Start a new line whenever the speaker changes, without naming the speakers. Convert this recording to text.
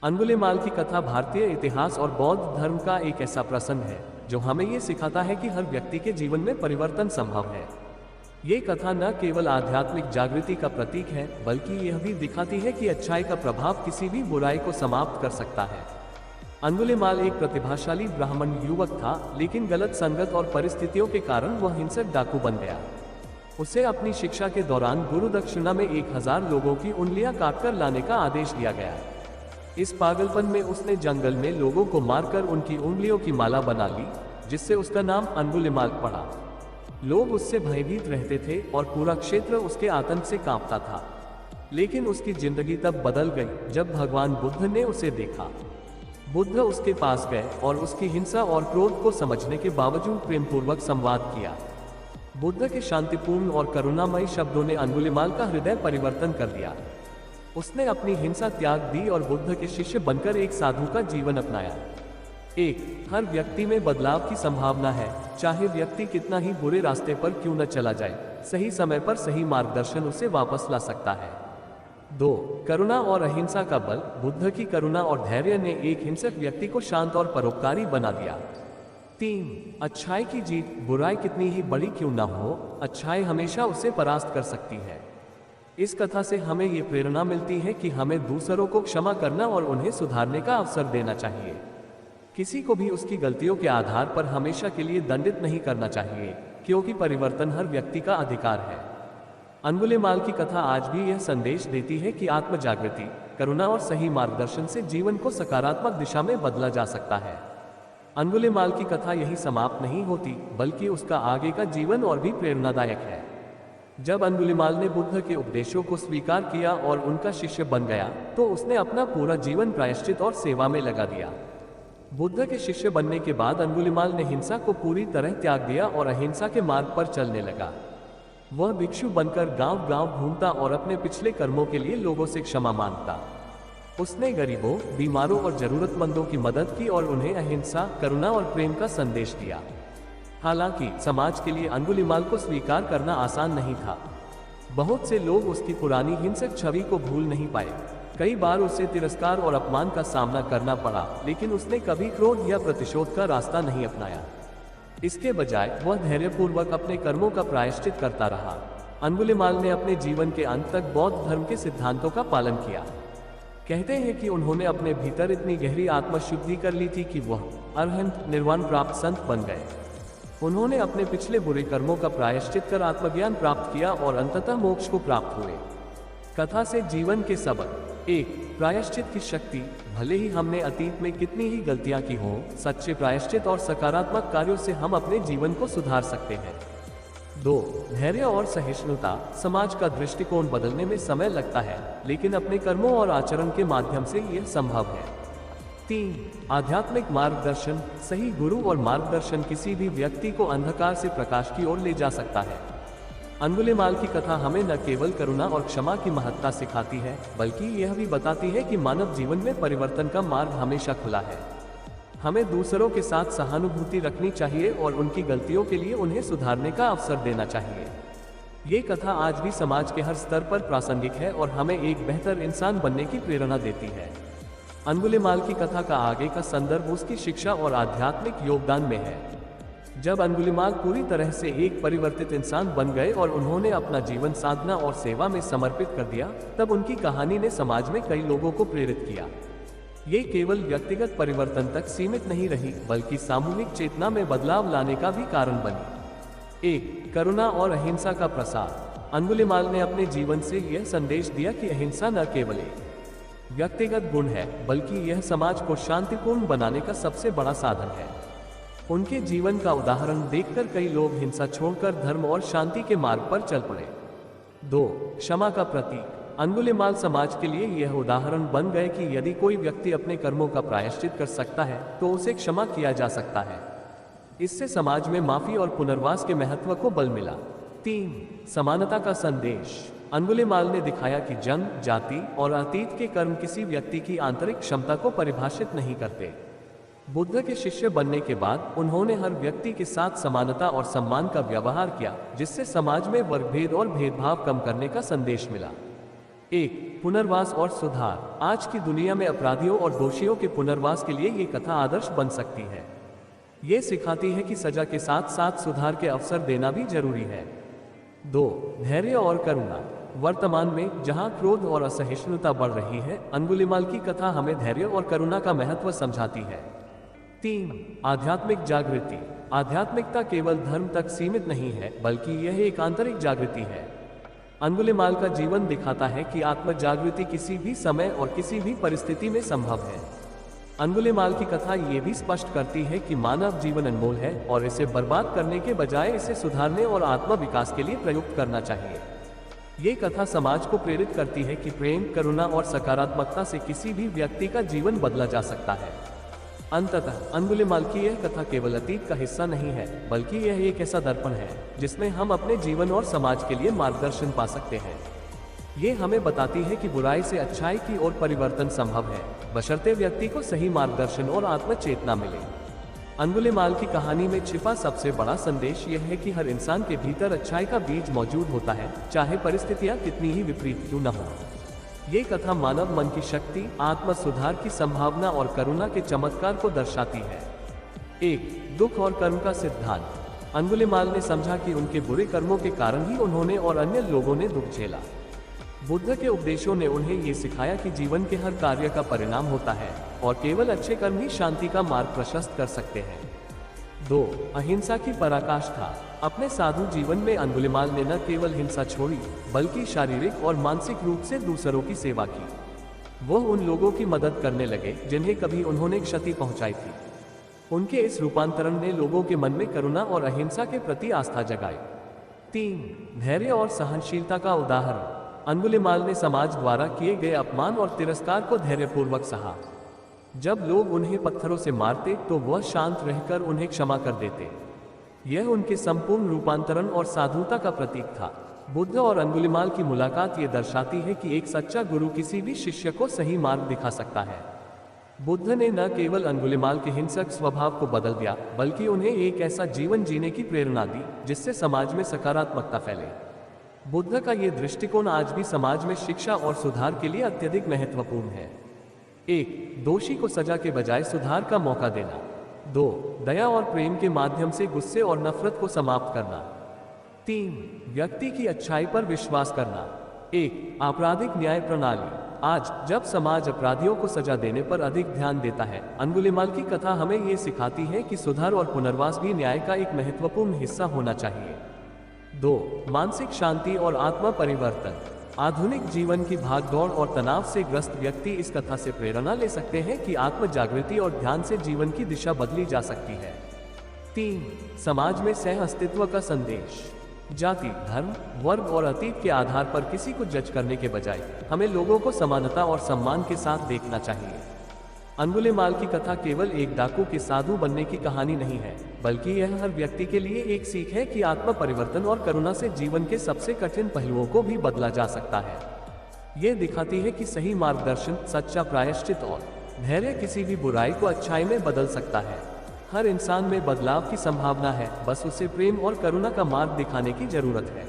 अंगुलिमाल की कथा भारतीय इतिहास और बौद्ध धर्म का एक ऐसा प्रसंग है जो हमें ये सिखाता है कि हर व्यक्ति के जीवन में परिवर्तन संभव है। ये कथा न केवल आध्यात्मिक जागृति का प्रतीक है, बल्कि यह भी दिखाती है कि अच्छाई का प्रभाव किसी भी बुराई को समाप्त कर सकता है। अंगुलिमाल एक प्रतिभाशाली ब्राह्मण युवक था, लेकिन गलत संगत और परिस्थितियों के कारण वह हिंसक डाकू बन गया। उसे अपनी शिक्षा के दौरान गुरु दक्षिणा में 1000 लोगों की उंगलियां काटकर लाने का आदेश दिया गया। इस पागलपन में उसने जंगल में लोगों को मारकर उनकी उंगलियों की माला बना ली, जिससे उसका नाम अंगुलिमाल पड़ा। लोग उससे भयभीत रहते थे और पूरा क्षेत्र उसके आतंक से कांपता था। लेकिन उसकी जिंदगी तब बदल गई जब भगवान बुद्ध ने उसे देखा। बुद्ध उसके पास गए और उसकी हिंसा और क्रोध को समझने के बावजूद प्रेमपूर्वक संवाद किया। बुद्ध के शांतिपूर्ण और करुणामयी शब्दों ने अंगुलिमाल का हृदय परिवर्तन कर दिया। उसने अपनी हिंसा त्याग दी और बुद्ध के शिष्य बनकर एक साधु का जीवन अपनाया। हर व्यक्ति में बदलाव की संभावना है, चाहे व्यक्ति कितना ही बुरे रास्ते पर क्यों न चला जाए, सही समय पर सही मार्गदर्शन उसे वापस ला सकता है। 2. करुणा और अहिंसा का बल। बुद्ध की करुणा और धैर्य ने एक हिंसक व्यक्ति को शांत और परोपकारी बना दिया। 3. अच्छाई की जीत। बुराई कितनी ही बड़ी क्यों न हो, अच्छाई हमेशा उसे परास्त कर सकती है। इस कथा से हमें ये प्रेरणा मिलती है कि हमें दूसरों को क्षमा करना और उन्हें सुधारने का अवसर देना चाहिए। किसी को भी उसकी गलतियों के आधार पर हमेशा के लिए दंडित नहीं करना चाहिए, क्योंकि परिवर्तन हर व्यक्ति का अधिकार है। अंगुलिमाल की कथा आज भी यह संदेश देती है कि आत्म जागृति, करुणा और सही मार्गदर्शन से जीवन को सकारात्मक दिशा में बदला जा सकता है। अंगुलिमाल की कथा यही समाप्त नहीं होती, बल्कि उसका आगे का जीवन और भी प्रेरणादायक है। जब अंगुलिमाल ने बुद्ध के उपदेशों को स्वीकार किया और उनका शिष्य बन गया, तो उसने अपना पूरा जीवन प्रायश्चित और सेवा में लगा दिया। बुद्ध के शिष्य बनने के बाद अंगुलिमाल ने हिंसा को पूरी तरह त्याग दिया और अहिंसा के मार्ग पर चलने लगा। वह भिक्षु बनकर गांव-गांव घूमता और अपने पिछले कर्मों के लिए लोगों से क्षमा मांगता। उसने गरीबों, बीमारों और जरूरतमंदों की मदद की और उन्हें अहिंसा, करुणा और प्रेम का संदेश दिया। हालांकि समाज के लिए अंगुलिमाल को स्वीकार करना आसान नहीं था। बहुत से लोग उसकी पुरानी हिंसक छवि को भूल नहीं पाए। कई बार उसे तिरस्कार और अपमान का सामना करना पड़ा, लेकिन उसने कभी क्रोध या प्रतिशोध का रास्ता नहीं अपनाया। इसके बजाय वह धैर्यपूर्वक अपने कर्मों का प्रायश्चित करता रहा। अंगुलिमाल ने अपने जीवन के अंत तक बौद्ध धर्म के सिद्धांतों का पालन किया। कहते हैं कि उन्होंने अपने भीतर इतनी गहरी आत्मशुद्धि कर ली थी कि वह अरहंत, निर्वाण प्राप्त संत बन गए। उन्होंने अपने पिछले बुरे कर्मों का प्रायश्चित कर आत्मज्ञान प्राप्त किया और अंततः मोक्ष को प्राप्त हुए। कथा से जीवन के सबक। 1. प्रायश्चित की शक्ति। भले ही हमने अतीत में कितनी ही गलतियां की हों, सच्चे प्रायश्चित और सकारात्मक कार्यों से हम अपने जीवन को सुधार सकते हैं। 2. धैर्य और सहिष्णुता। समाज का दृष्टिकोण बदलने में समय लगता है, लेकिन अपने कर्मों और आचरण के माध्यम से यह संभव है। 3. आध्यात्मिक मार्गदर्शन। सही गुरु और मार्गदर्शन किसी भी व्यक्ति को अंधकार से प्रकाश की ओर ले जा सकता है। अंगुलिमाल की कथा हमें न केवल करुणा और क्षमा की महत्ता सिखाती है, बल्कि यह भी बताती है कि मानव जीवन में परिवर्तन का मार्ग हमेशा खुला है। हमें दूसरों के साथ सहानुभूति रखनी चाहिए और उनकी गलतियों के लिए उन्हें सुधारने का अवसर देना चाहिए। ये कथा आज भी समाज के हर स्तर पर प्रासंगिक है और हमें एक बेहतर इंसान बनने की प्रेरणा देती है। अंगुलिमाल की कथा का आगे का संदर्भ उसकी शिक्षा और आध्यात्मिक योगदान में है। जब अंगुलिमाल पूरी तरह से एक परिवर्तित इंसान बन गए और उन्होंने अपना जीवन साधना और सेवा में समर्पित कर दिया, तब उनकी कहानी ने समाज में कई लोगों को प्रेरित किया। ये केवल व्यक्तिगत परिवर्तन तक सीमित नहीं रही, बल्कि सामूहिक चेतना में बदलाव लाने का भी कारण बनी। 1. करुणा और अहिंसा का प्रसार। अंगुलिमाल ने अपने जीवन से यह संदेश दिया कि अहिंसा न केवल एक व्यक्तिगत गुण है, बल्कि यह समाज को शांतिपूर्ण बनाने का सबसे बड़ा साधन है। उनके जीवन का उदाहरण देखकर कई लोग हिंसा छोड़कर धर्म और शांति के मार्ग पर चल पड़े। 2. क्षमा का प्रतीक। अंगुलिमाल समाज के लिए यह उदाहरण बन गए कि यदि कोई व्यक्ति अपने कर्मों का प्रायश्चित कर सकता है, तो उसे क्षमा किया जा सकता है। इससे समाज में माफी और पुनर्वास के महत्व को बल मिला। 3. समानता का संदेश। अंगुलिमाल ने दिखाया कि जन्म, जाति और अतीत के कर्म किसी व्यक्ति की आंतरिक क्षमता को परिभाषित नहीं करते। बुद्ध के शिष्य बनने के बाद उन्होंने हर व्यक्ति के साथ समानता और सम्मान का व्यवहार किया, जिससे समाज में वर्गभेद और भेदभाव कम करने का संदेश मिला। 1. पुनर्वास और सुधार। आज की दुनिया में अपराधियों और दोषियों के पुनर्वास के लिए ये कथा आदर्श बन सकती है। ये सिखाती है कि सजा के साथ साथ सुधार के अवसर देना भी जरूरी है। 2. धैर्य और करुणा। वर्तमान में जहां क्रोध और असहिष्णुता बढ़ रही है, अंगुलिमाल की कथा हमें धैर्य और करुणा का महत्व समझाती है। 3. आध्यात्मिक जागृति। आध्यात्मिकता केवल धर्म तक सीमित नहीं है, बल्कि यह एक आंतरिक जागृति है। अंगुलिमाल का जीवन दिखाता है कि आत्म जागृति किसी भी समय और किसी भी परिस्थिति में संभव है। अंगुलिमाल की कथा ये भी स्पष्ट करती है कि मानव जीवन अनमोल है और इसे बर्बाद करने के बजाय इसे सुधारने और आत्म विकास के लिए प्रयुक्त करना चाहिए। ये कथा समाज को प्रेरित करती है कि प्रेम, करुणा और सकारात्मकता से किसी भी व्यक्ति का जीवन बदला जा सकता है। अंततः अंगुलिमाल की यह कथा केवल अतीत का हिस्सा नहीं है, बल्कि यह एक ऐसा दर्पण है जिसमें हम अपने जीवन और समाज के लिए मार्गदर्शन पा सकते हैं। ये हमें बताती है कि बुराई से अच्छाई की ओर परिवर्तन संभव है, बशर्ते व्यक्ति को सही मार्गदर्शन और आत्म चेतना मिले। अंगुलिमाल की कहानी में छिपा सबसे बड़ा संदेश यह है कि हर इंसान के भीतर अच्छाई का बीज मौजूद होता है, चाहे परिस्थितियां कितनी ही विपरीत क्यों न हो। ये कथा मानव मन की शक्ति, आत्म सुधार की संभावना और करुणा के चमत्कार को दर्शाती है। 1. दुख और कर्म का सिद्धांत। अंगुलिमाल ने समझा कि उनके बुरे कर्मों के कारण ही उन्होंने और अन्य लोगों ने दुख झेला। बुद्ध के उपदेशों ने उन्हें ये सिखाया कि जीवन के हर कार्य का परिणाम होता है और केवल अच्छे कर्म ही शांति का मार्ग प्रशस्त कर सकते हैं। 2. अहिंसा की पराकाष्ठा। अपने साधु जीवन में अंगुलिमाल ने न केवल हिंसा छोड़ी, बल्कि शारीरिक और मानसिक रूप से दूसरों की सेवा की। वो उन लोगों की मदद करने लगे जिन्हें कभी उन्होंने क्षति पहुंचाई थी। उनके इस रूपांतरण ने लोगों के मन में करुणा और अहिंसा के प्रति आस्था जगाई। 3. धैर्य और सहनशीलता का उदाहरण। अंगुलिमाल ने समाज द्वारा किए गए अपमान और तिरस्कार को धैर्यपूर्वक सहा। जब लोग उन्हें पत्थरों से मारते तो वह शांत रहकर उन्हें क्षमा कर देते। यह उनके संपूर्ण रूपांतरण और साधुता का प्रतीक था। बुद्ध और अंगुलिमाल की मुलाकात ये दर्शाती है कि एक सच्चा गुरु किसी भी शिष्य को सही मार्ग दिखा सकता है। बुद्ध ने न केवल अंगुलिमाल के हिंसक स्वभाव को बदल दिया, बल्कि उन्हें एक ऐसा जीवन जीने की प्रेरणा दी जिससे समाज में सकारात्मकता फैले। बुद्ध का ये दृष्टिकोण आज भी समाज में शिक्षा और सुधार के लिए अत्यधिक महत्वपूर्ण है। 1. दोषी को सजा के बजाय सुधार का मौका देना। 2. दया और प्रेम के माध्यम से गुस्से और नफरत को समाप्त करना। 3. व्यक्ति की अच्छाई पर विश्वास करना। 1. आपराधिक न्याय प्रणाली। आज जब समाज अपराधियों को सजा देने पर अधिक ध्यान देता है, अंगुलिमाल की कथा हमें ये सिखाती है कि सुधार और पुनर्वास भी न्याय का एक महत्वपूर्ण हिस्सा होना चाहिए। 2. मानसिक शांति और आत्मा परिवर्तन। आधुनिक जीवन की भागदौड़ और तनाव से ग्रस्त व्यक्ति इस कथा से प्रेरणा ले सकते हैं कि आत्म जागृति और ध्यान से जीवन की दिशा बदली जा सकती है। 3. समाज में सह अस्तित्व का संदेश। जाति, धर्म, वर्ग और अतीत के आधार पर किसी को जज करने के बजाय हमें लोगों को समानता और सम्मान के साथ देखना चाहिए। अंगुलिमाल की कथा केवल एक डाकू के साधु बनने की कहानी नहीं है, बल्कि यह हर व्यक्ति के लिए एक सीख है कि आत्म परिवर्तन और करुणा से जीवन के सबसे कठिन पहलुओं को भी बदला जा सकता है। ये दिखाती है कि सही मार्गदर्शन, सच्चा प्रायश्चित और धैर्य किसी भी बुराई को अच्छाई में बदल सकता है। हर इंसान में बदलाव की संभावना है, बस उसे प्रेम और करुणा का मार्ग दिखाने की जरूरत है।